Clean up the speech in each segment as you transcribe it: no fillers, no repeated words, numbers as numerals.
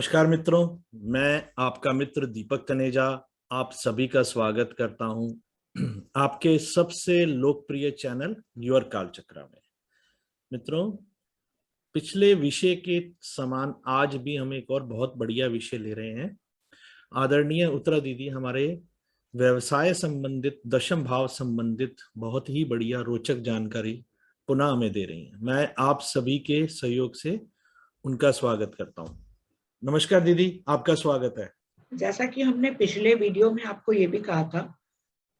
नमस्कार मित्रों, मैं आपका मित्र दीपक तनेजा आप सभी का स्वागत करता हूं आपके सबसे लोकप्रिय चैनल योर कालचक्र में। मित्रों, पिछले विषय के समान आज भी हम एक और बहुत बढ़िया विषय ले रहे हैं। आदरणीय उत्तरा दीदी हमारे व्यवसाय संबंधित दशम भाव संबंधित बहुत ही बढ़िया रोचक जानकारी पुनः हमें दे रही हैं। मैं आप सभी के सहयोग से उनका स्वागत करता हूं। नमस्कार दीदी, आपका स्वागत है। जैसा कि हमने पिछले वीडियो में आपको ये भी कहा था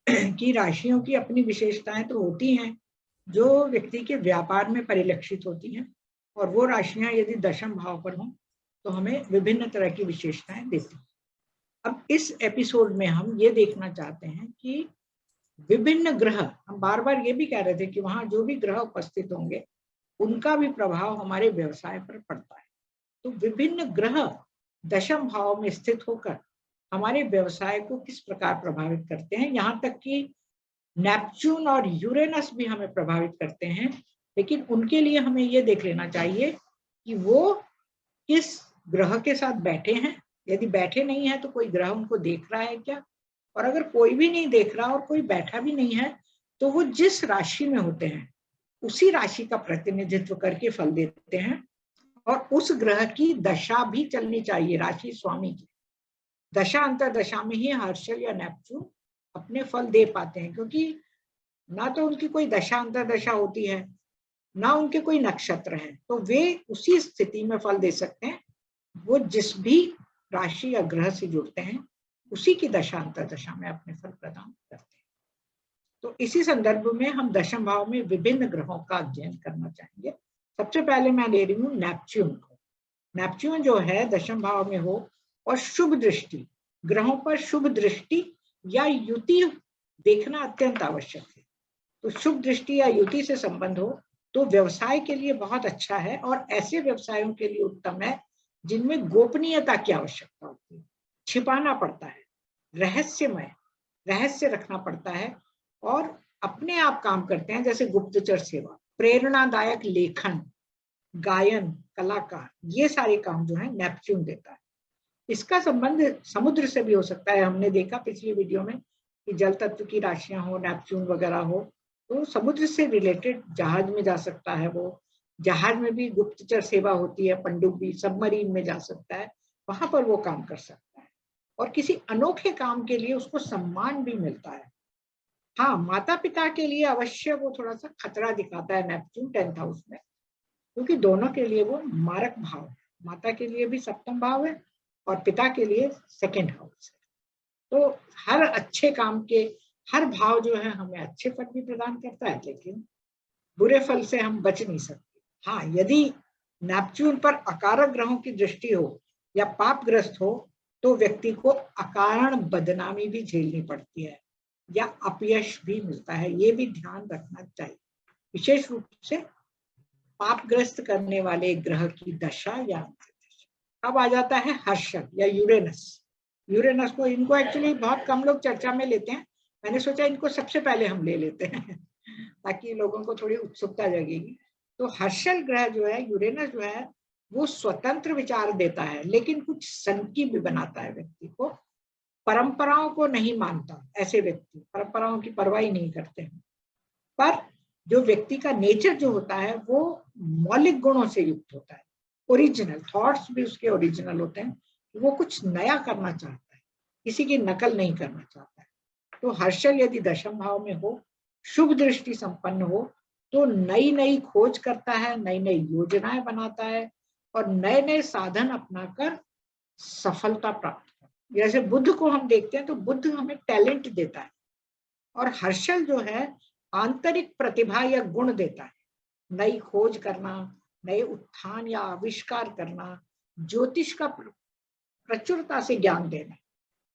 कि राशियों की अपनी विशेषताएं तो होती हैं जो व्यक्ति के व्यापार में परिलक्षित होती हैं, और वो राशियां यदि दशम भाव पर हों तो हमें विभिन्न तरह की विशेषताएं देती हैं। अब इस एपिसोड में हम ये देखना चाहते हैं कि विभिन्न ग्रह, हम बार बार ये भी कह रहे थे कि वहां जो भी ग्रह उपस्थित होंगे उनका भी प्रभाव हमारे व्यवसाय पर पड़ता है। तो विभिन्न ग्रह दशम भाव में स्थित होकर हमारे व्यवसाय को किस प्रकार प्रभावित करते हैं, यहाँ तक कि नेपच्यून और यूरेनस भी हमें प्रभावित करते हैं। लेकिन उनके लिए हमें ये देख लेना चाहिए कि वो किस ग्रह के साथ बैठे हैं। यदि बैठे नहीं है तो कोई ग्रह उनको देख रहा है क्या, और अगर कोई भी नहीं देख रहा और कोई बैठा भी नहीं है तो वो जिस राशि में होते हैं उसी राशि का प्रतिनिधित्व करके फल देते हैं। और उस ग्रह की दशा भी चलनी चाहिए, राशि स्वामी की दशा अंतर दशा में ही हर्षल या नेपच्यून अपने फल दे पाते हैं, क्योंकि ना तो उनकी कोई दशा अंतर दशा होती है ना उनके कोई नक्षत्र है, तो वे उसी स्थिति में फल दे सकते हैं। वो जिस भी राशि या ग्रह से जुड़ते हैं उसी की दशा अंतर दशा में अपने फल प्रदान करते हैं। तो इसी संदर्भ में हम दशम भाव में विभिन्न ग्रहों का अध्ययन करना चाहेंगे। सबसे पहले मैं ले रही हूँ नेपच्यून को। नेपच्यून जो है दशम भाव में हो और शुभ दृष्टि, ग्रहों पर शुभ दृष्टि या युति देखना अत्यंत आवश्यक है। तो शुभ दृष्टि या युति से संबंध हो तो व्यवसाय के लिए बहुत अच्छा है, और ऐसे व्यवसायों के लिए उत्तम है जिनमें गोपनीयता की आवश्यकता होती है, छिपाना पड़ता है, रहस्य रखना पड़ता है, और अपने आप काम करते हैं, जैसे गुप्तचर सेवा, प्रेरणादायक लेखन, गायन, कलाकार, ये सारे काम जो है नेपच्यून देता है। इसका संबंध समुद्र से भी हो सकता है। हमने देखा पिछली वीडियो में कि जल तत्व की राशियां हो, नेपच्यून वगैरह हो, तो समुद्र से रिलेटेड जहाज में जा सकता है। वो जहाज में भी गुप्तचर सेवा होती है, पनडुब्बी, सबमरीन में जा सकता है, वहां पर वो काम कर सकता है, और किसी अनोखे काम के लिए उसको सम्मान भी मिलता है। हाँ, माता पिता के लिए अवश्य वो थोड़ा सा खतरा दिखाता है नेपच्यून 10th हाउस में, क्योंकि दोनों के लिए वो मारक भाव है। माता के लिए भी सप्तम भाव है और पिता के लिए सेकंड हाउस है। तो हर अच्छे काम के हर भाव जो है हमें अच्छे फल भी प्रदान करता है, लेकिन बुरे फल से हम बच नहीं सकते। हाँ, यदि नेपच्यून पर अकारक ग्रहों की दृष्टि हो या पापग्रस्त हो तो व्यक्ति को अकारण बदनामी भी झेलनी पड़ती है या अपयश भी मिलता है। ये भी ध्यान रखना चाहिए, विशेष रूप से पापग्रस्त करने वाले ग्रह की दशा या अंतर्दशा। अब आ जाता है हर्षल या यूरेनस। यूरेनस को, इनको एक्चुअली बहुत कम लोग चर्चा में लेते हैं, मैंने सोचा इनको सबसे पहले हम ले लेते हैं ताकि लोगों को थोड़ी उत्सुकता जगेगी। तो हर्षल ग्रह जो है, यूरेनस जो है, वो स्वतंत्र विचार देता है, लेकिन कुछ संकीर्ण भी बनाता है व्यक्ति को। परंपराओं को नहीं मानता, ऐसे व्यक्ति परंपराओं की परवाह नहीं करते हैं। पर जो व्यक्ति का नेचर जो होता है वो मौलिक गुणों से युक्त होता है, ओरिजिनल थॉट्स भी उसके ओरिजिनल होते हैं। वो कुछ नया करना चाहता है, किसी की नकल नहीं करना चाहता है। तो हर्षल यदि दशम भाव में हो, शुभ दृष्टि संपन्न हो, तो नई नई खोज करता है, नई नई योजनाएं बनाता है, और नए नए साधन अपनाकर सफलता प्राप्त करता है। जैसे बुद्ध को हम देखते हैं तो बुद्ध हमें टैलेंट देता है, और हर्षल जो है आंतरिक प्रतिभा या गुण देता है, नई खोज करना, नए उत्थान या आविष्कार करना, ज्योतिष का प्रचुरता से ज्ञान देना,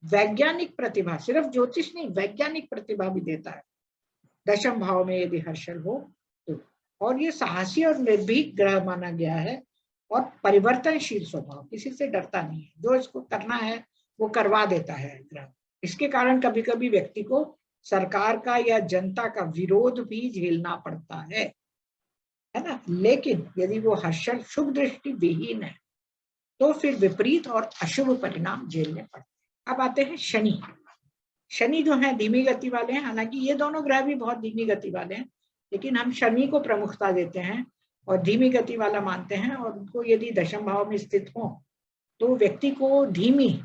वैज्ञानिक प्रतिभा, सिर्फ ज्योतिष नहीं वैज्ञानिक प्रतिभा भी देता है दशम भाव में यदि हर्षल हो तो। और ये साहसी और निर्भीक ग्रह माना गया है, और परिवर्तनशील स्वभाव, किसी से डरता नहीं है, जो इसको करना है वो करवा देता है ग्रह। इसके कारण कभी कभी व्यक्ति को सरकार का या जनता का विरोध भी झेलना पड़ता है ना। लेकिन यदि वो हर्षल शुभ दृष्टि विहीन है तो फिर विपरीत और अशुभ परिणाम झेलने पड़ते हैं। अब आते हैं शनि। शनि जो है धीमी गति वाले हैं, हालांकि ये दोनों ग्रह भी बहुत धीमी गति वाले हैं, लेकिन हम शनि को प्रमुखता देते हैं और धीमी गति वाला मानते हैं। और उनको यदि दशम भाव में स्थित हो तो व्यक्ति को धीमी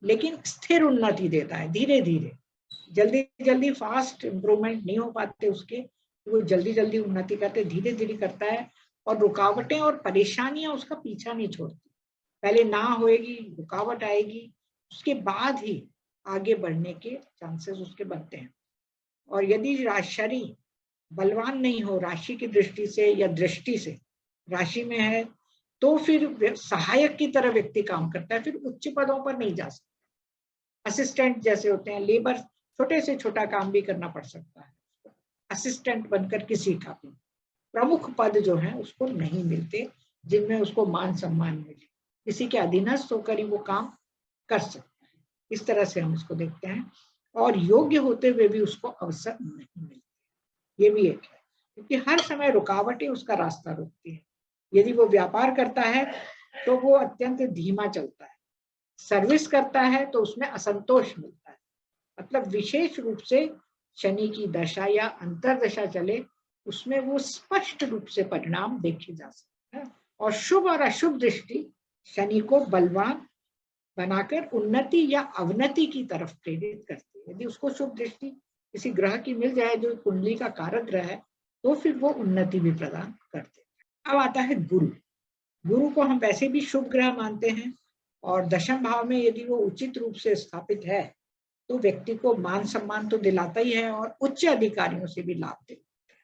लेकिन स्थिर उन्नति देता है, धीरे धीरे। जल्दी जल्दी फास्ट इंप्रूवमेंट नहीं हो पाते उसके, वो जल्दी जल्दी उन्नति करते, धीरे धीरे करता है। और रुकावटें और परेशानियां उसका पीछा नहीं छोड़ती, पहले ना होएगी, रुकावट आएगी, उसके बाद ही आगे बढ़ने के चांसेस उसके बनते हैं। और यदि शनि बलवान नहीं हो राशि की दृष्टि से या दृष्टि से राशि में है, तो फिर सहायक की तरह व्यक्ति काम करता है, फिर उच्च पदों पर नहीं जा सकता। असिस्टेंट जैसे होते हैं, लेबर, छोटे से छोटा काम भी करना पड़ सकता है, असिस्टेंट बनकर किसी का भी। प्रमुख पद जो है उसको नहीं मिलते जिनमें उसको मान सम्मान मिले, किसी के अधीनस्थ होकर ही वो काम कर सकता है। इस तरह से हम इसको देखते हैं। और योग्य होते हुए भी उसको अवसर नहीं मिलते, ये भी एक है, क्योंकि हर समय रुकावटें उसका रास्ता रोकती है। यदि वो व्यापार करता है तो वो अत्यंत धीमा चलता है, सर्विस करता है तो उसमें असंतोष मिलता है। मतलब विशेष रूप से शनि की दशा या अंतरदशा चले, उसमें वो स्पष्ट रूप से परिणाम देखे जा सकते हैं। और शुभ और अशुभ दृष्टि शनि को बलवान बनाकर उन्नति या अवनति की तरफ प्रेरित करती है। यदि उसको शुभ दृष्टि किसी ग्रह की मिल जाए जो कुंडली का कारक ग्रह है, तो फिर वो उन्नति भी प्रदान करते हैं। अब आता है गुरु। गुरु को हम वैसे भी शुभ ग्रह मानते हैं, और दशम भाव में यदि वो उचित रूप से स्थापित है तो व्यक्ति को मान सम्मान तो दिलाता ही है और उच्च अधिकारियों से भी लाभ देता है।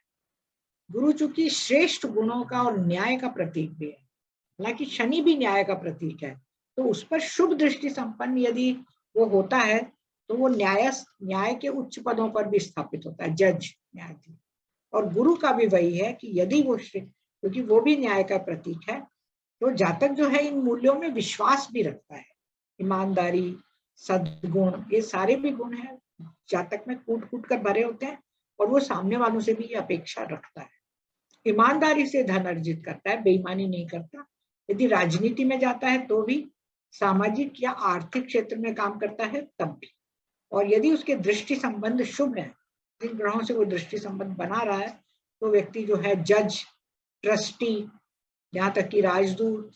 गुरु चूंकि श्रेष्ठ गुणों का और न्याय का प्रतीक भी है, हालांकि शनि भी न्याय का प्रतीक है, तो उस पर शुभ दृष्टि संपन्न यदि वो होता है तो वो न्याय के उच्च पदों पर भी स्थापित होता है, जज, न्यायाधीश। और गुरु का भी वही है कि यदि वो, क्योंकि वो भी न्याय का प्रतीक है, तो जातक जो है इन मूल्यों में विश्वास भी रखता है। ईमानदारी, सद्गुण, ये सारे भी गुण हैं जातक में कूट कूट कर भरे होते हैं, और वो सामने वालों से भी ये अपेक्षा रखता है। ईमानदारी से धन अर्जित करता है, बेईमानी नहीं करता। यदि राजनीति में जाता है तो भी, सामाजिक या आर्थिक क्षेत्र में काम करता है तब भी। और यदि उसके दृष्टि संबंध शुभ है, जिन ग्रहों से वो दृष्टि संबंध बना रहा है, तो व्यक्ति जो है जज, ट्रस्टी, यहाँ तक कि राजदूत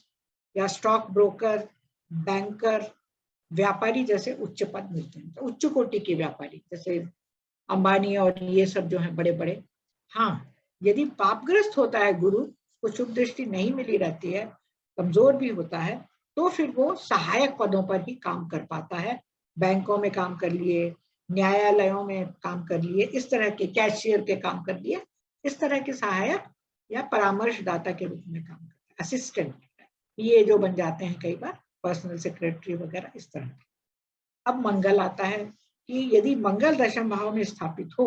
या स्टॉक ब्रोकर, बैंकर, व्यापारी जैसे उच्च पद मिलते हैं। तो उच्च कोटि के व्यापारी जैसे अंबानी और ये सब जो है बड़े बड़े। हाँ, यदि पापग्रस्त होता है गुरु, को शुभ दृष्टि नहीं मिली रहती है, कमजोर भी होता है, तो फिर वो सहायक पदों पर ही काम कर पाता है। बैंकों में काम कर लिए, न्यायालयों में काम कर लिए, इस तरह के कैशियर के काम कर लिए, इस तरह के सहायक या परामर्शदाता के रूप में काम करते हैं, असिस्टेंट, ये जो बन जाते हैं कई बार, पर्सनल सेक्रेटरी वगैरह, इस तरह के। अब मंगल आता है कि यदि मंगल दशम भाव में स्थापित हो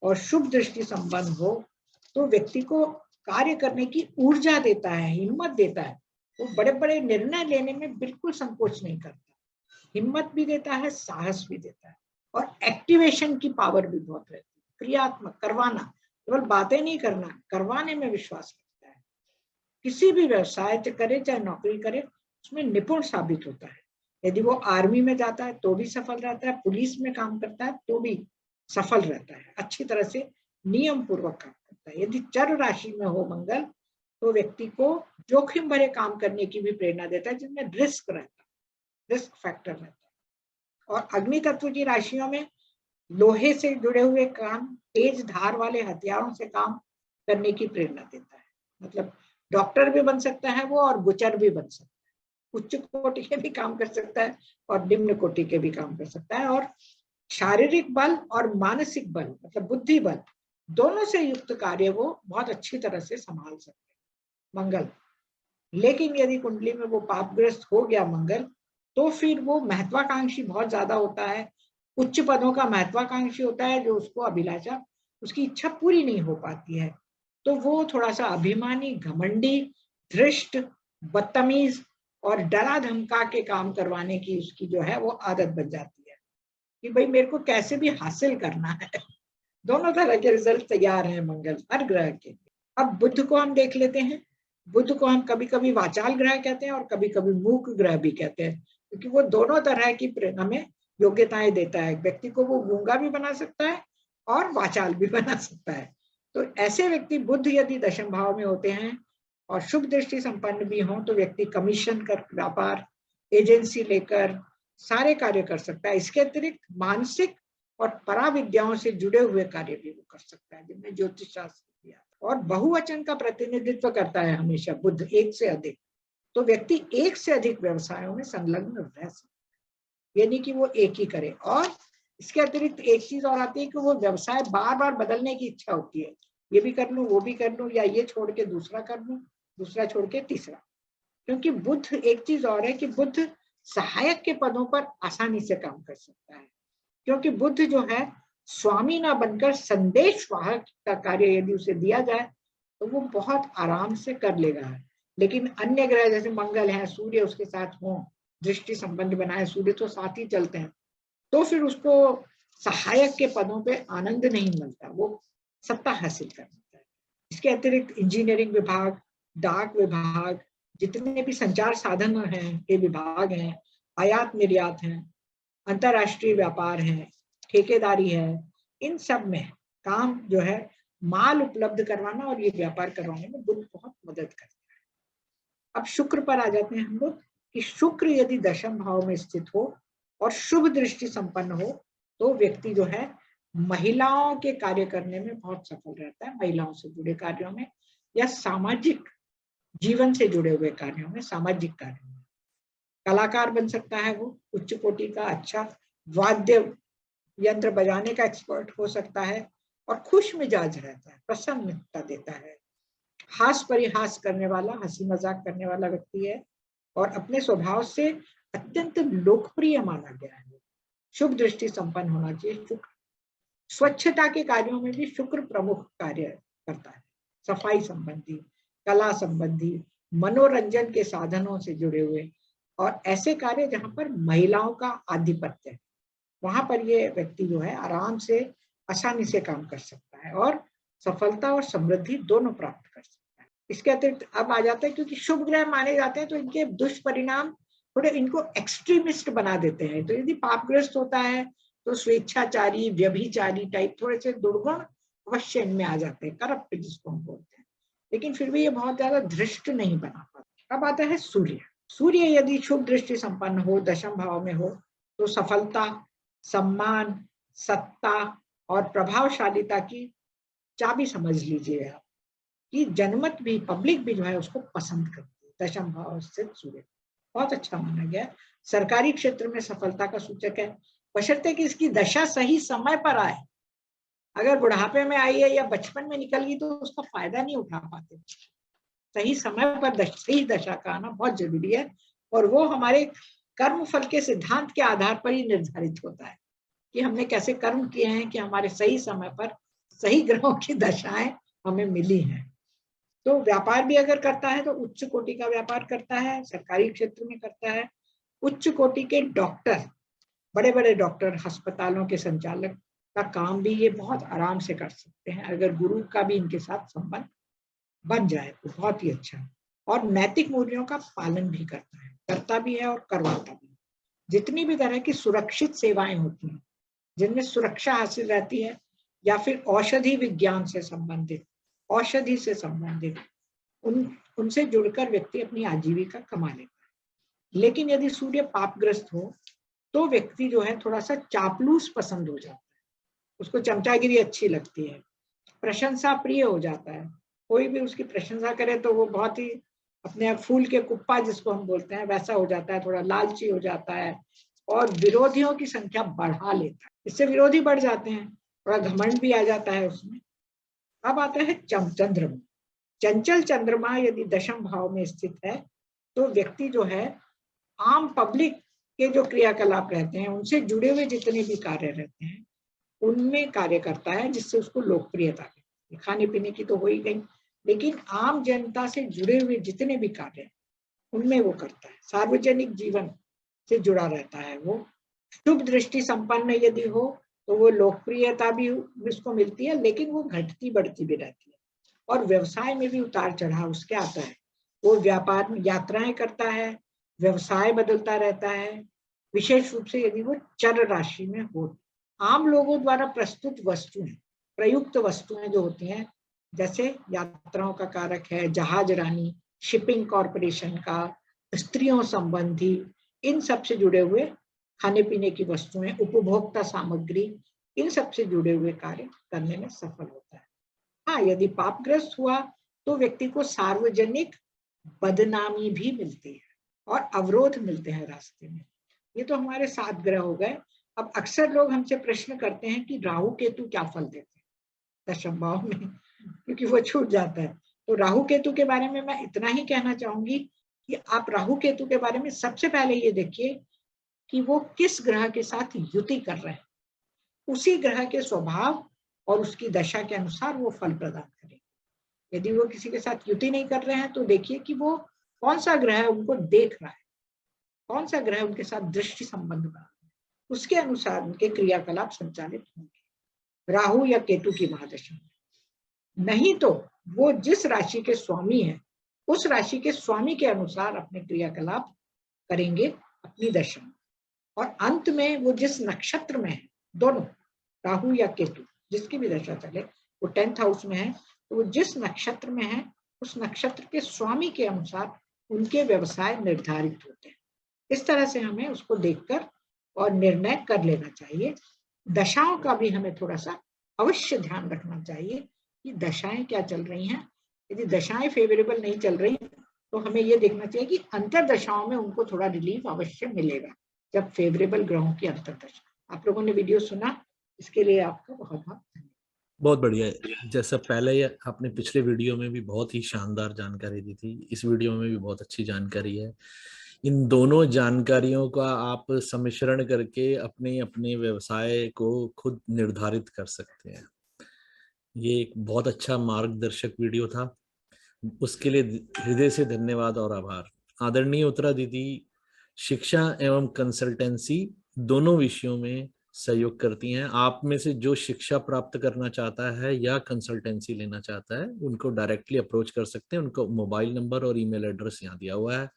और शुभ दृष्टि संबंध हो, तो व्यक्ति को कार्य करने की ऊर्जा देता है, हिम्मत देता है। वो बड़े बड़े निर्णय लेने में बिल्कुल संकोच नहीं करता, हिम्मत भी देता है, साहस भी देता है, और एक्टिवेशन की पावर भी बहुत रहती है। क्रियात्मक, करवाना, केवल बातें नहीं करना, करवाने में विश्वास रखता है। किसी भी व्यवसाय करे चाहे नौकरी करे, उसमें निपुण साबित होता है। यदि वो आर्मी में जाता है तो भी सफल रहता है, पुलिस में काम करता है तो भी सफल रहता है, अच्छी तरह से नियम पूर्वक काम करता है। यदि चर राशि में हो मंगल, तो व्यक्ति को जोखिम भरे काम करने की भी प्रेरणा देता है, जिनमें रिस्क रहता है, रिस्क फैक्टर रहता है। और अग्नि तत्व की राशियों में लोहे से जुड़े हुए काम, तेज धार वाले हथियारों से काम करने की प्रेरणा देता है। मतलब डॉक्टर भी बन सकता है वो, और गुचर भी बन सकता है, उच्च कोटि के भी काम कर सकता है और निम्न कोटि के भी काम कर सकता है। और शारीरिक बल और मानसिक बल, मतलब बुद्धि बल, दोनों से युक्त कार्य वो बहुत अच्छी तरह से संभाल सकते हैं मंगल। लेकिन यदि कुंडली में वो पापग्रस्त हो गया मंगल, तो फिर वो महत्वाकांक्षी बहुत ज्यादा होता है, उच्च पदों का महत्वाकांक्षी होता है, जो उसको अभिलाषा, उसकी इच्छा पूरी नहीं हो पाती है, तो वो थोड़ा सा अभिमानी, घमंडी, धृष्ट, बदतमीज और डरा धमका के काम करवाने की उसकी जो है वो आदत बन जाती है कि भाई मेरे को कैसे भी हासिल करना है। दोनों तरह के रिजल्ट तैयार हैं मंगल, हर ग्रह के। अब बुध को हम देख लेते हैं। बुध को हम कभी कभी वाचाल ग्रह कहते हैं और कभी कभी मूक ग्रह भी कहते हैं, क्योंकि वो दोनों तरह की हमें योग्यताएं देता है। व्यक्ति को वो गूंगा भी बना सकता है और वाचाल भी बना सकता है। तो ऐसे व्यक्ति बुध यदि दशम भाव में होते हैं और शुभ दृष्टि संपन्न भी हों तो व्यक्ति कमीशन कर व्यापार, एजेंसी लेकर सारे कार्य कर सकता है। इसके अतिरिक्त मानसिक और पराविद्याओं से जुड़े हुए कार्य भी वो कर सकता है, जिनमें ज्योतिष शास्त्र किया। और बहुवचन का प्रतिनिधित्व करता है हमेशा बुध, एक से अधिक। तो व्यक्ति एक से अधिक व्यवसायों में संलग्न रह सकता है, यानी कि वो एक ही करे। और इसके अतिरिक्त एक चीज और आती है कि वो व्यवसाय बार बार बदलने की इच्छा होती है, ये भी कर लूं, वो भी कर लूं, या ये छोड़ के दूसरा कर लूं, दूसरा छोड़ के तीसरा। क्योंकि बुध, एक चीज और है कि बुध सहायक के पदों पर आसानी से काम कर सकता है, क्योंकि बुध जो है स्वामी ना बनकर संदेश वाहक का कार्य यदि उसे दिया जाए तो वो बहुत आराम से कर लेगा। लेकिन अन्य ग्रह जैसे मंगल है, सूर्य उसके साथ हो, दृष्टि संबंध बनाए, सूर्य तो साथ ही चलते हैं, तो फिर उसको सहायक के पदों पे आनंद नहीं मिलता, वो सत्ता हासिल कर लेता है। इसके अतिरिक्त इंजीनियरिंग विभाग, डाक विभाग, जितने भी संचार साधन हैं ये विभाग हैं, आयात निर्यात हैं, अंतरराष्ट्रीय व्यापार है, ठेकेदारी है, इन सब में काम जो है माल उपलब्ध करवाना और ये व्यापार करवाने में बुध बहुत मदद करता है। अब शुक्र पर आ जाते हैं हम लोग कि शुक्र यदि दशम भाव में स्थित हो और शुभ दृष्टि संपन्न हो तो व्यक्ति जो है महिलाओं के कार्य करने में बहुत सफल रहता है, महिलाओं से जुड़े कार्यों में या सामाजिक जीवन से जुड़े हुए कार्यों में, सामाजिक कार्यों में। कलाकार बन सकता है वो, उच्च कोटि का अच्छा वाद्य यंत्र बजाने का एक्सपर्ट हो सकता है और खुश मिजाज रहता है, प्रसन्नता देता है, हास परिहास करने वाला, हंसी मजाक करने वाला व्यक्ति है और अपने स्वभाव से अत्यंत लोकप्रिय माना गया है। शुभ दृष्टि संपन्न होना चाहिए शुक्र। स्वच्छता के कार्यों में भी शुक्र प्रमुख कार्य करता है, सफाई संबंधी, कला संबंधी, मनोरंजन के साधनों से जुड़े हुए और ऐसे कार्य जहां पर महिलाओं का आधिपत्य है, वहां पर ये व्यक्ति जो है आराम से आसानी से काम कर सकता है और सफलता और समृद्धि दोनों प्राप्त कर सकता है। इसके अतिरिक्त अब आ जाता है, क्योंकि शुभ ग्रह माने जाते हैं तो इनके दुष्परिणाम थोड़े इनको एक्सट्रीमिस्ट बना देते हैं। तो यदि पापग्रस्त होता है तो स्वेच्छाचारी, व्यभिचारी टाइप थोड़े से दुर्गुण अवश्य इनमें आ जाते हैं, करप्ट जिसको हम बोलते हैं, लेकिन फिर भी ये बहुत ज्यादा धृष्ट नहीं बना पाता। अब आता है सूर्य। सूर्य यदि शुभ दृष्टि संपन्न हो, दशम भाव में हो, तो सफलता, सम्मान, सत्ता और प्रभावशालीता की चाबी समझ लीजिए आप कि जनमत भी, पब्लिक भी जो है उसको पसंद करती है। दशम भाव स्थित सूर्य बहुत अच्छा माना गया, सरकारी क्षेत्र में सफलता का सूचक है, बशर्ते कि इसकी दशा सही समय पर आए। अगर बुढ़ापे में आई है या बचपन में निकल गई तो उसका फायदा नहीं उठा पाते। सही समय पर सही दशा का आना बहुत जरूरी है और वो हमारे कर्म फल के सिद्धांत के आधार पर ही निर्धारित होता है कि हमने कैसे कर्म किए हैं कि हमारे सही समय पर सही ग्रहों की दशाएं हमें मिली हैं। तो व्यापार भी अगर करता है तो उच्च कोटि का व्यापार करता है, सरकारी क्षेत्र में करता है। उच्च कोटि के डॉक्टर, बड़े बड़े डॉक्टर, अस्पतालों के संचालक का काम भी ये बहुत आराम से कर सकते हैं अगर गुरु का भी इनके साथ संबंध बन जाए तो बहुत ही अच्छा। और नैतिक मूल्यों का पालन भी करता भी है और करवाता भी। जितनी भी तरह की सुरक्षित सेवाएं होती हैं जिनमें सुरक्षा हासिल रहती है या फिर औषधि विज्ञान से संबंधित, औषधि से संबंधित, उनसे जुड़कर व्यक्ति अपनी आजीविका कमा लेता है। लेकिन यदि सूर्य पापग्रस्त हो तो व्यक्ति जो है थोड़ा सा चापलूस पसंद हो जाता है, उसको चमचागिरी अच्छी लगती है, प्रशंसा प्रिय हो जाता है। कोई भी उसकी प्रशंसा करे तो वो बहुत ही अपने आप फूल के कुप्पा जिसको हम बोलते हैं वैसा हो जाता है, थोड़ा लालची हो जाता है और विरोधियों की संख्या बढ़ा लेता है। इससे विरोधी बढ़ जाते हैं, थोड़ा घमंड भी आ जाता है उसमें। अब आता है चंद्रमा। चंचल चंद्रमा यदि दशम भाव में स्थित है तो व्यक्ति जो है आम पब्लिक के जो क्रियाकलाप रहते हैं उनसे जुड़े हुए जितने भी कार्य रहते हैं उनमें कार्य करता है, जिससे उसको लोकप्रियता मिलती है। खाने पीने की तो हो ही गई, लेकिन आम जनता से जुड़े हुए जितने भी कार्य हैं उनमें वो करता है, सार्वजनिक जीवन से जुड़ा रहता है। वो शुभ दृष्टि संपन्न यदि हो तो वो लोकप्रियता भी उसको मिलती है, लेकिन वो घटती बढ़ती भी रहती है और व्यवसाय में भी उतार चढ़ाव उसके आता है। वो व्यापार में यात्राएं करता है, व्यवसाय बदलता रहता है, विशेष रूप से यदि वो चर राशि में हो। आम लोगों द्वारा प्रस्तुत वस्तुएं, प्रयुक्त वस्तुएं जो होती हैं, जैसे यात्राओं का कारक है, जहाज रानी, शिपिंग कॉरपोरेशन का, स्त्रियों संबंधी, इन सब से जुड़े हुए खाने पीने की वस्तुएं, उपभोक्ता सामग्री, इन सब से जुड़े हुए कार्य करने में सफल होता है। हाँ, यदि पापग्रस्त हुआ तो व्यक्ति को सार्वजनिक बदनामी भी मिलती है और अवरोध मिलते हैं रास्ते में। ये तो हमारे 7 ग्रह हो गए। अब अक्सर लोग हमसे प्रश्न करते हैं कि राहु केतु क्या फल देते हैं दशम भाव में, क्योंकि वो छूट जाता है। तो राहु केतु के बारे में मैं इतना ही कहना चाहूंगी कि आप राहु केतु के बारे में सबसे पहले ये देखिए कि वो किस ग्रह के साथ युति कर रहे हैं, उसी ग्रह के स्वभाव और उसकी दशा के अनुसार वो फल प्रदान करेंगे। यदि वो किसी के साथ युति नहीं कर रहे हैं तो देखिए कि वो कौन सा ग्रह उनको देख रहा है, कौन सा ग्रह उनके साथ दृष्टि संबंध बना है, उसके अनुसार उनके क्रियाकलाप संचालित होंगे राहु या केतु की महादशा में। नहीं तो वो जिस राशि के स्वामी है उस राशि के स्वामी के अनुसार अपने क्रियाकलाप करेंगे अपनी दशा में। और अंत में वो जिस नक्षत्र में है, दोनों राहु या केतु जिसकी भी दशा चले, वो 10th हाउस में है, तो वो जिस नक्षत्र में है उस नक्षत्र के स्वामी के अनुसार उनके व्यवसाय निर्धारित होते हैं। इस तरह से हमें उसको देखकर और निर्णय कर लेना चाहिए। दशाओं का भी हमें थोड़ा सा अवश्य ध्यान रखना चाहिए कि दशाएं क्या चल रही हैं। यदि दशाएं फेवरेबल नहीं चल रही तो हमें ये देखना चाहिए कि अंतर दशाओं में उनको थोड़ा रिलीफ अवश्य मिलेगा जब फेवरेबल ग्रहों की अंतर दशा। आप लोगों ने वीडियो सुना, इसके लिए आपका बहुत बहुत धन्यवाद। बहुत बढ़िया। जैसा पहले आपने पिछले वीडियो में भी बहुत ही शानदार जानकारी दी थी, इस वीडियो में भी बहुत अच्छी जानकारी है। इन दोनों जानकारियों का आप सम्मिश्रण करके अपने अपने व्यवसाय को खुद निर्धारित कर सकते हैं। ये एक बहुत अच्छा मार्गदर्शक वीडियो था, उसके लिए हृदय से धन्यवाद और आभार। आदरणीय उत्तरा दीदी शिक्षा एवं कंसल्टेंसी दोनों विषयों में सहयोग करती हैं। आप में से जो शिक्षा प्राप्त करना चाहता है या कंसल्टेंसी लेना चाहता है उनको डायरेक्टली अप्रोच कर सकते हैं। उनको मोबाइल नंबर और ईमेल एड्रेस यहाँ दिया हुआ है।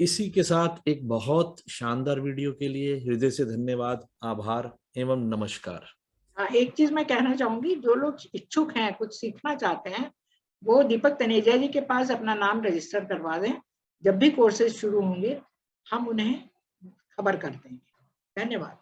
इसी के साथ एक बहुत शानदार वीडियो के लिए हृदय से धन्यवाद, आभार एवं नमस्कार। एक चीज मैं कहना चाहूंगी, जो लोग इच्छुक हैं, कुछ सीखना चाहते हैं, वो दीपक तनेजा जी के पास अपना नाम रजिस्टर करवा दें। जब भी कोर्सेज शुरू होंगे हम उन्हें खबर कर देंगे। धन्यवाद।